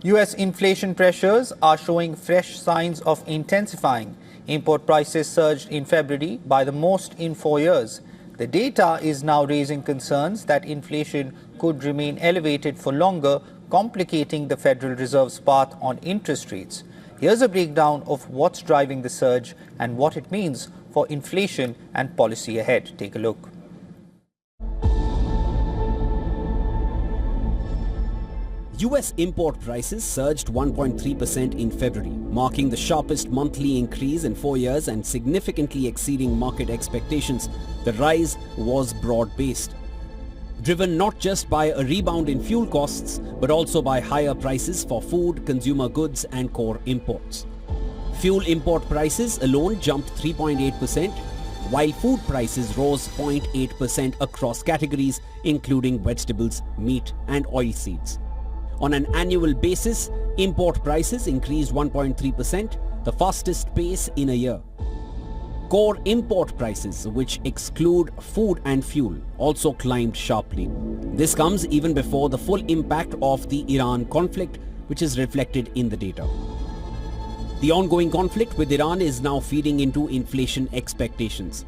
US inflation pressures are showing fresh signs of intensifying. Import prices surged in February by the most in 4 years. The data is now raising concerns that inflation could remain elevated for longer, complicating the Federal Reserve's path on interest rates. Here's a breakdown of what's driving the surge and what it means for inflation and policy ahead. Take a look. US import prices surged 1.3% in February, marking the sharpest monthly increase in 4 years and significantly exceeding market expectations. The rise was broad-based, driven not just by a rebound in fuel costs, but also by higher prices for food, consumer goods and core imports. Fuel import prices alone jumped 3.8%, while food prices rose 0.8% across categories, including vegetables, meat and oilseeds. On an annual basis, import prices increased 1.3%, the fastest pace in a year. Core import prices, which exclude food and fuel, also climbed sharply. This comes even before the full impact of the Iran conflict, which is reflected in the data. The ongoing conflict with Iran is now feeding into inflation expectations,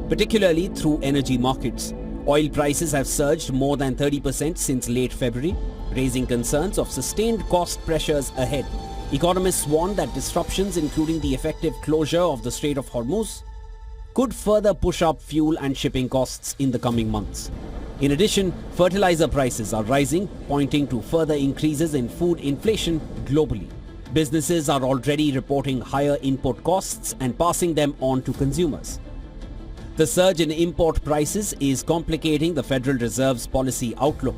particularly through energy markets. Oil prices have surged more than 30% since late February, raising concerns of sustained cost pressures ahead. Economists warn that disruptions, including the effective closure of the Strait of Hormuz, could further push up fuel and shipping costs in the coming months. In addition, fertilizer prices are rising, pointing to further increases in food inflation globally. Businesses are already reporting higher input costs and passing them on to consumers. The surge in import prices is complicating the Federal Reserve's policy outlook.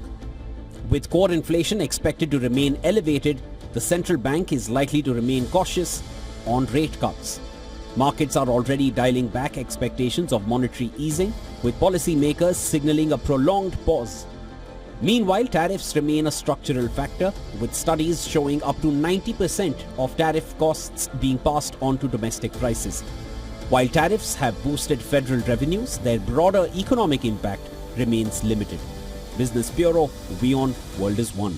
With core inflation expected to remain elevated, the central bank is likely to remain cautious on rate cuts. Markets are already dialing back expectations of monetary easing, with policymakers signaling a prolonged pause. Meanwhile, tariffs remain a structural factor, with studies showing up to 90% of tariff costs being passed on to domestic prices. While tariffs have boosted federal revenues, their broader economic impact remains limited. Business Bureau, WION World is One.